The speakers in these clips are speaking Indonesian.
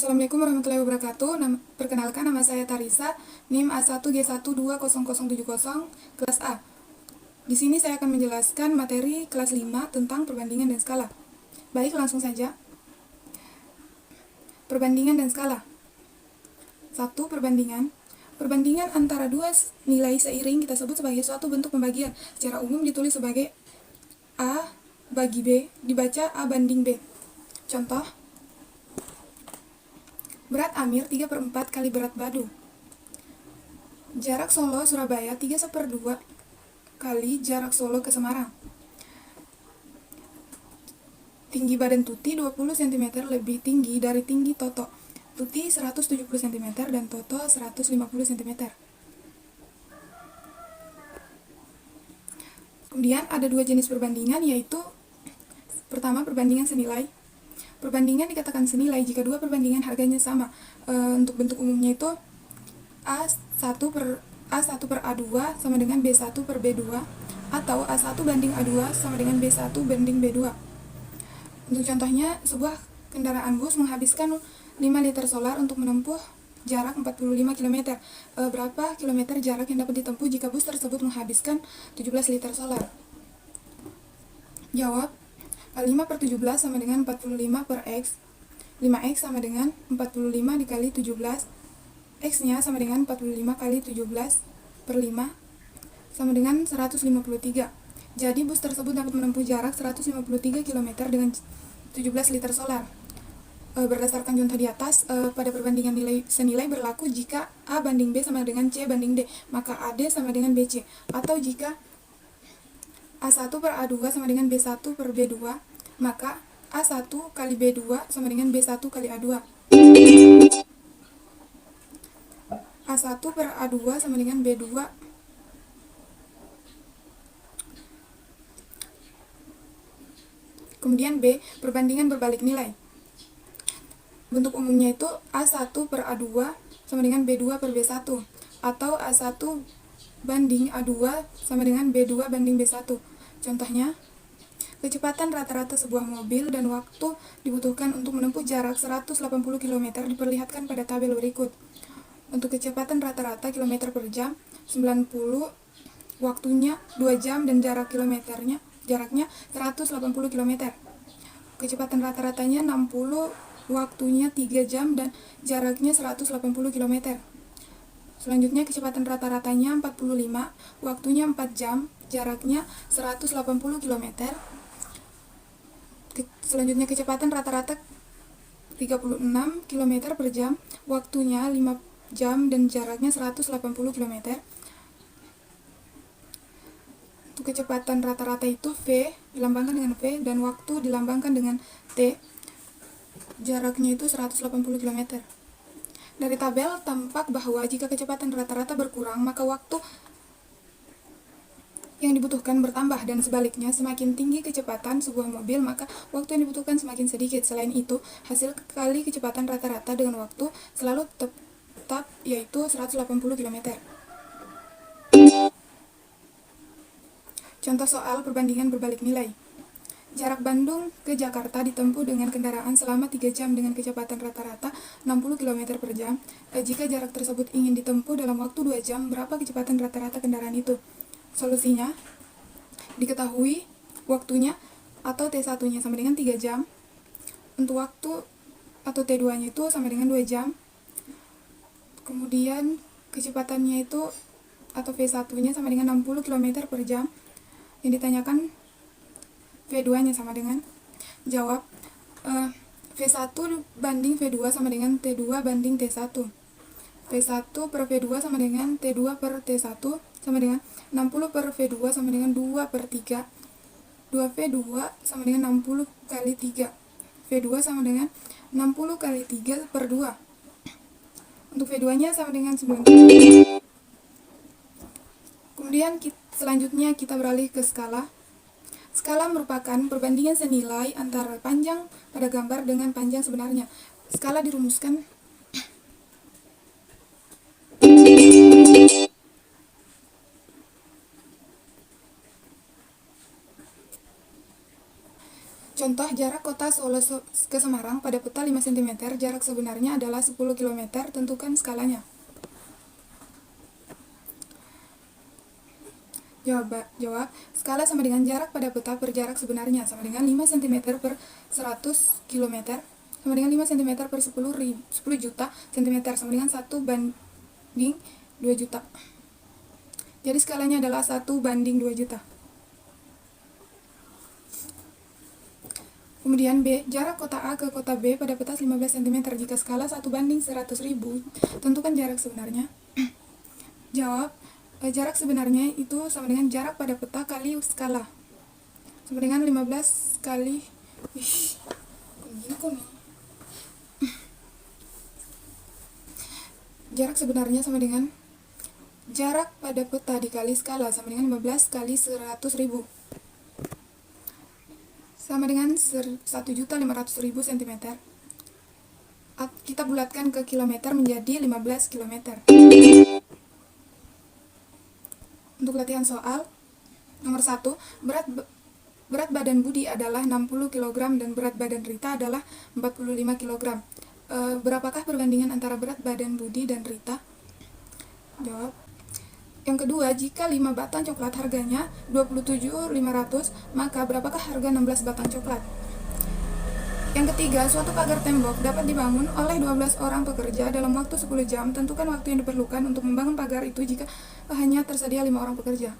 Assalamualaikum warahmatullahi wabarakatuh. Perkenalkan, nama saya Tarisa, NIM A1G1200070, kelas A. Di sini saya akan menjelaskan materi kelas 5 tentang perbandingan dan skala. Baik, langsung saja. Perbandingan dan skala. 1. Perbandingan. Perbandingan antara dua nilai seiring kita sebut sebagai suatu bentuk pembagian. Secara umum ditulis sebagai A bagi B, dibaca A banding B. Contoh, berat Amir 3/4 kali berat Badu. Jarak Solo Surabaya 3/2 kali jarak Solo ke Semarang. Tinggi badan Tuti 20 cm lebih tinggi dari tinggi Toto. Tuti 170 cm dan Toto 150 cm. Kemudian ada dua jenis perbandingan, yaitu pertama, perbandingan senilai. Perbandingan dikatakan senilai jika dua perbandingan harganya sama. Untuk bentuk umumnya itu A1 per A2 sama dengan B1 per B2, atau A1 banding A2 sama dengan B1 banding B2. Untuk contohnya, sebuah kendaraan bus menghabiskan 5 liter solar untuk menempuh jarak 45 km. Berapa kilometer jarak yang dapat ditempuh jika bus tersebut menghabiskan 17 liter solar? Jawab, 5/17 sama dengan 45 per X. 5X sama dengan 45 dikali 17. X-nya sama dengan 45 kali 17 per 5 sama dengan 153. Jadi bus tersebut dapat menempuh jarak 153 km dengan 17 liter solar. Berdasarkan contoh di atas, pada perbandingan nilai senilai berlaku jika A banding B sama dengan C banding D, maka AD sama dengan BC. Atau jika A1 per A2 sama dengan B1 per B2, maka A1 kali B2 sama dengan B1 kali A2. A1 per A2 sama dengan B2. Kemudian B, perbandingan berbalik nilai. Bentuk umumnya itu A1 per A2 sama dengan B2 per B1, atau A1 banding A2 sama dengan B2 banding B1. Contohnya, kecepatan rata-rata sebuah mobil dan waktu dibutuhkan untuk menempuh jarak 180 km diperlihatkan pada tabel berikut. Untuk kecepatan rata-rata km per jam 90, waktunya 2 jam dan jaraknya 180 km. Kecepatan rata-ratanya 60, waktunya 3 jam dan jaraknya 180 km. Selanjutnya kecepatan rata-ratanya 45, waktunya 4 jam, jaraknya 180 km. Selanjutnya kecepatan rata-rata 36 km per jam, waktunya 5 jam dan jaraknya 180 km. Untuk kecepatan rata-rata itu V dilambangkan dengan V dan waktu dilambangkan dengan T. Jaraknya itu 180 km. Dari tabel tampak bahwa jika kecepatan rata-rata berkurang, maka waktu yang dibutuhkan bertambah, dan sebaliknya, semakin tinggi kecepatan sebuah mobil, maka waktu yang dibutuhkan semakin sedikit. Selain itu, hasil kali kecepatan rata-rata dengan waktu selalu tetap, yaitu 180 km. Contoh soal perbandingan berbalik nilai. Jarak Bandung ke Jakarta ditempuh dengan kendaraan selama 3 jam dengan kecepatan rata-rata 60 km per jam. Jika jarak tersebut ingin ditempuh dalam waktu 2 jam, berapa kecepatan rata-rata kendaraan itu? Solusinya, diketahui waktunya atau T1-nya sama dengan 3 jam. Untuk waktu atau T2-nya itu sama dengan 2 jam. Kemudian kecepatannya itu atau V1-nya sama dengan 60 km per jam. Yang ditanyakan V2-nya sama dengan, jawab, V1 banding V2 sama dengan T2 banding T1. V1 per V2 sama dengan T2 per T1 sama dengan 60 per V2 sama dengan 2 per 3. 2V2 sama dengan 60 kali 3. V2 sama dengan 60 kali 3 per 2. Untuk V2-nya sama dengan 90. Kemudian selanjutnya kita beralih ke skala. Skala merupakan perbandingan senilai antara panjang pada gambar dengan panjang sebenarnya. Skala dirumuskan Contoh jarak kota Solo ke Semarang pada peta 5 cm, jarak sebenarnya adalah 10 km, tentukan skalanya. Jawab, skala sama dengan jarak pada peta per jarak sebenarnya sama dengan 5 cm per 100 km sama dengan 5 cm per 10 juta cm sama dengan 1 banding 2 juta. Jadi skalanya adalah 1 banding 2 juta. Kemudian B, jarak kota A ke kota B pada peta 15 cm. Jika skala 1 banding 100.000, tentukan jarak sebenarnya. Jawab, jarak sebenarnya itu sama dengan jarak pada peta kali skala. Sama dengan 15 kali... Jarak sebenarnya sama dengan jarak pada peta dikali skala sama dengan 15 kali 100.000. Sama dengan 1.500.000 cm. Kita bulatkan ke kilometer menjadi 15 km. Untuk latihan soal nomor 1, berat badan Budi adalah 60 kg dan berat badan Rita adalah 45 kg. Berapakah perbandingan antara berat badan Budi dan Rita? Jawab. Yang kedua, jika 5 batang coklat harganya 27.500, maka berapakah harga 16 batang coklat? Yang ketiga, suatu pagar tembok dapat dibangun oleh 12 orang pekerja dalam waktu 10 jam. Tentukan waktu yang diperlukan untuk membangun pagar itu jika hanya tersedia 5 orang pekerja.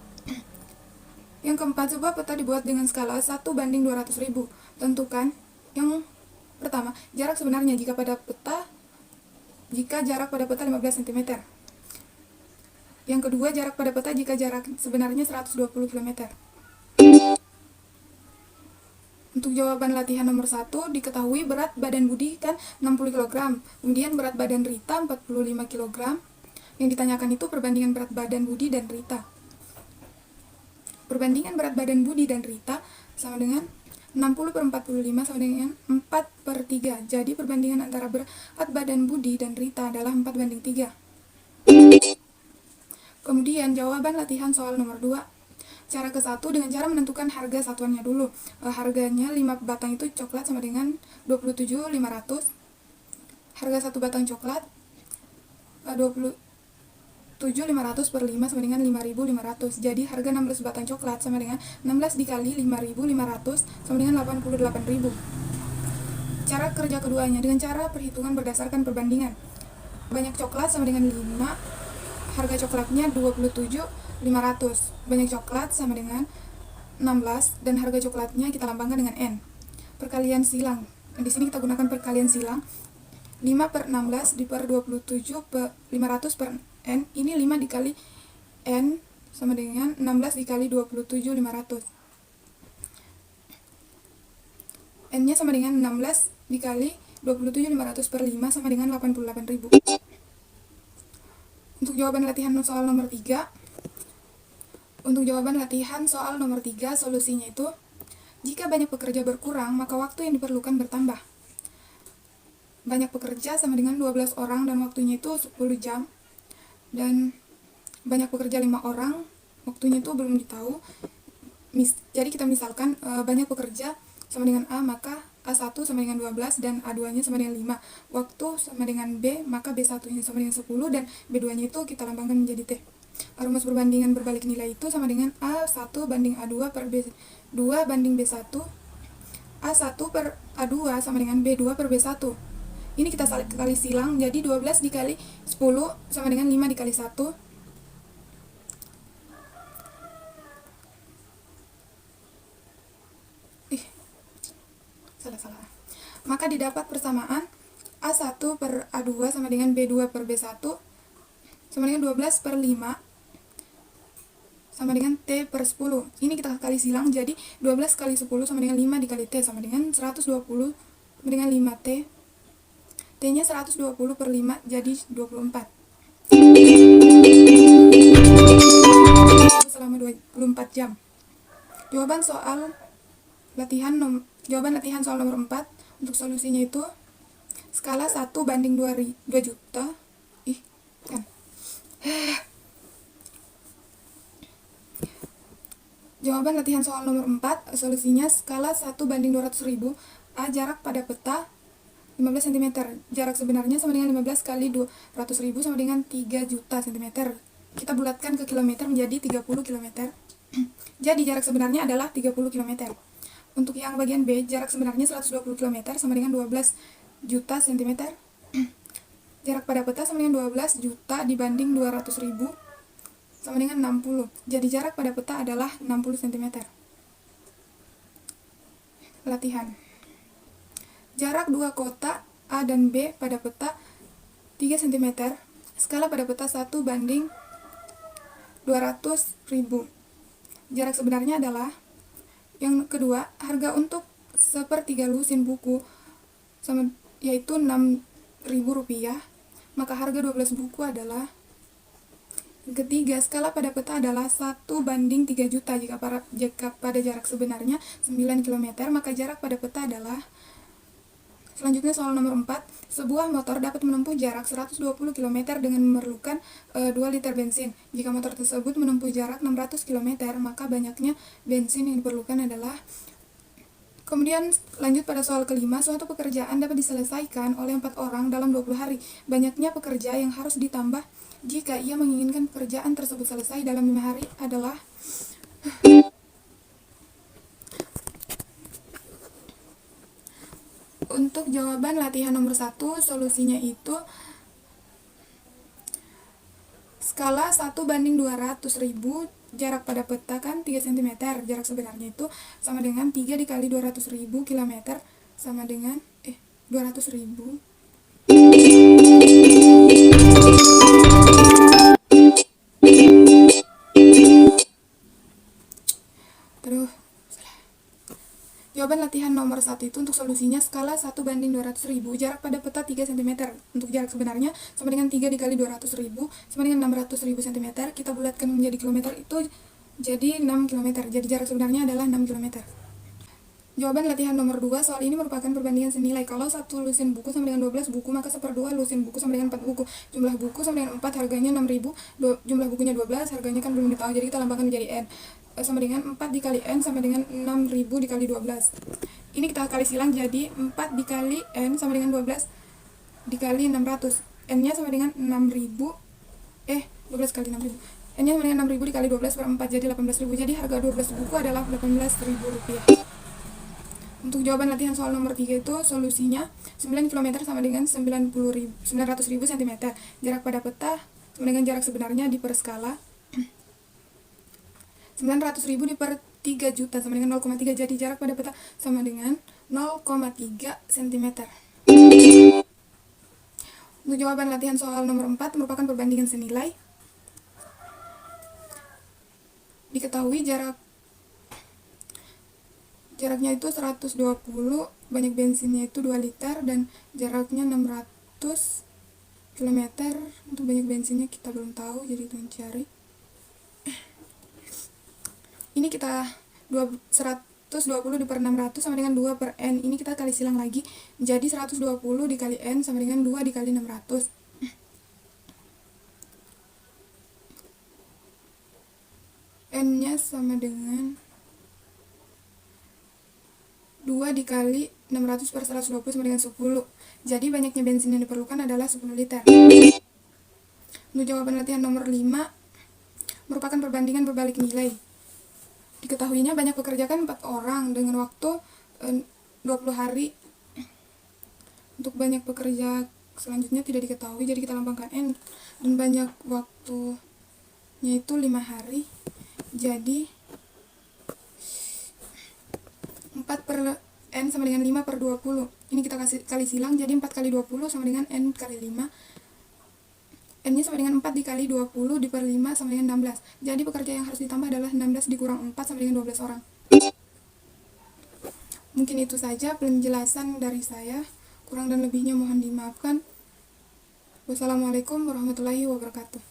Yang keempat, sebuah peta dibuat dengan skala 1 banding 200.000. Tentukan yang pertama, jarak sebenarnya jika jarak pada peta 15 cm. Yang kedua, jarak pada peta jika jarak sebenarnya 120 km. Untuk jawaban latihan nomor 1, diketahui berat badan Budi kan 60 kg, kemudian berat badan Rita 45 kg. Yang ditanyakan itu perbandingan berat badan Budi dan Rita. Perbandingan berat badan Budi dan Rita sama dengan 60 per 45 sama dengan 4 per 3. Jadi perbandingan antara berat badan Budi dan Rita adalah 4 banding 3. Kemudian jawaban latihan soal nomor 2. Cara ke-1 dengan cara menentukan harga satuannya dulu. Harganya 5 batang itu coklat sama dengan 27.500. Harga 1 batang coklat 27.500 per 5 sama dengan 5.500. Jadi harga 16 batang coklat sama dengan 16 dikali 5.500 sama dengan 88.000. Cara kerja keduanya dengan cara perhitungan berdasarkan perbandingan. Banyak coklat sama dengan 5, harga coklatnya 27.500. Banyak coklat sama dengan 16 dan harga coklatnya kita lambangkan dengan N. Perkalian silang. Di sini kita gunakan perkalian silang. 5 per 16 di per 27 per 500 per N. Ini 5 dikali N sama dengan 16 dikali 27.500. N-nya sama dengan 16 dikali 27.500 per 5 sama dengan 88.000. Untuk jawaban latihan soal nomor 3. Untuk jawaban latihan soal nomor 3, solusinya itu, jika banyak pekerja berkurang, maka waktu yang diperlukan bertambah. Banyak pekerja sama dengan 12 orang dan waktunya itu 10 jam. Dan banyak pekerja 5 orang, waktunya itu belum ditahu. Jadi kita misalkan banyak pekerja sama dengan A, maka A1 sama dengan 12 dan A2-nya sama dengan 5. Waktu sama dengan B, maka B1-nya sama dengan 10 dan B2-nya itu kita lambangkan menjadi T. Rumus perbandingan berbalik nilai itu sama dengan A1 banding A2 per B2 banding B1. A1 per A2 sama dengan B2 per B1. Ini kita kali silang, jadi 12 dikali 10 sama dengan 5 dikali 1. Salah. Maka didapat persamaan A1 per A2 sama dengan B2 per B1 sama dengan 12 per 5 sama dengan T per 10. Ini kita kali silang, jadi 12 kali 10 sama dengan 5 dikali T sama dengan 120 sama dengan 5T. T-nya 120 per 5 jadi 24. Selama 24 jam. Jawaban latihan soal nomor 4 untuk solusinya itu skala 1 banding 2 juta. Jawaban latihan soal nomor 4, solusinya skala 1:200.000. A. Jarak pada peta 15 cm. Jarak sebenarnya sama dengan 15 kali 200.000 sama dengan 3 juta cm. Kita bulatkan ke kilometer menjadi 30 km. Jadi jarak sebenarnya adalah 30 km. Untuk yang bagian B, jarak sebenarnya 120 km sama dengan 12 juta cm. Jarak pada peta sama dengan 12 juta dibanding 200.000 sama dengan 60. Jadi jarak pada peta adalah 60 cm. Latihan. Jarak dua kota A dan B pada peta 3 cm. Skala pada peta 1:200.000. Jarak sebenarnya adalah, yang kedua, harga untuk 1/3 lusin buku sama yaitu Rp6.000, maka harga 12 buku adalah. Yang ketiga, skala pada peta adalah 1:3 juta. Jika pada jarak sebenarnya 9 km, maka jarak pada peta adalah. Selanjutnya soal nomor 4, sebuah motor dapat menempuh jarak 120 km dengan memerlukan 2 liter bensin. Jika motor tersebut menempuh jarak 600 km, maka banyaknya bensin yang diperlukan adalah. Kemudian lanjut pada soal kelima, suatu pekerjaan dapat diselesaikan oleh 4 orang dalam 20 hari. Banyaknya pekerja yang harus ditambah jika ia menginginkan pekerjaan tersebut selesai dalam 5 hari adalah. Untuk jawaban latihan nomor 1, solusinya itu skala 1:200.000. Jarak pada peta kan 3 cm. Jarak sebenarnya itu sama dengan 3 dikali 200.000 km sama dengan 200.000. Jawaban latihan nomor 1 itu untuk solusinya skala 1:200.000. Jarak pada peta 3 cm. Untuk jarak sebenarnya sama dengan 3 dikali 200.000 sama dengan 600.000 cm. Kita bulatkan menjadi kilometer, itu jadi 6 km. Jadi jarak sebenarnya adalah 6 km. Jawaban latihan nomor 2, soal ini merupakan perbandingan senilai. Kalau 1 lusin buku sama dengan 12 buku, maka 1/2 lusin buku sama dengan 4 buku. Jumlah buku sama dengan 4, harganya 6.000. Jumlah bukunya 12, harganya kan belum ditahu, jadi kita lambangkan menjadi N. Sama dengan 4 dikali N sama dengan 6.000 dikali 12. Ini kita kali silang, jadi 4 dikali N sama dengan 12 dikali 600. N-nya sama dengan 6.000. 12 kali 6.000. N-nya sama dengan 6.000 dikali 12 per 4, jadi 18.000. Jadi harga 12 buku adalah Rp18.000. Untuk jawaban latihan soal nomor 3 itu solusinya 9 km sama dengan 900.000 cm. Jarak pada peta sama dengan jarak sebenarnya di per skala. 900.000 di per 3 juta sama dengan 0,3. Jadi jarak pada peta sama dengan 0,3 cm. Untuk jawaban latihan soal nomor 4 merupakan perbandingan senilai. Diketahui jaraknya itu 120, banyak bensinnya itu 2 liter, dan jaraknya 600 km. Untuk banyak bensinnya kita belum tahu, jadi itu mencari. Ini kita 120 di per 600 sama dengan 2 per N. Ini kita kali silang lagi, jadi 120 dikali N sama dengan 2 dikali 600. N-nya sama dengan 2 dikali 600 per 120 sama dengan 10. Jadi banyaknya bensin yang diperlukan adalah 10 liter. Untuk jawaban latihan nomor 5 merupakan perbandingan berbalik nilai. Diketahuinya banyak pekerja kan 4 orang dengan waktu 20 hari. Untuk banyak pekerja selanjutnya tidak diketahui, jadi kita lambangkan N. Dan banyak waktunya itu 5 hari. Jadi 4 per N sama dengan 5 per 20. Ini kita kali silang, jadi 4 kali 20 sama dengan N kali 5. N-nya sama dengan 4 dikali 20 di per 5 sama dengan 16. Jadi pekerja yang harus ditambah adalah 16 dikurang 4 sama dengan 12 orang. Mungkin itu saja penjelasan dari saya. Kurang dan lebihnya mohon dimaafkan. Wassalamualaikum warahmatullahi wabarakatuh.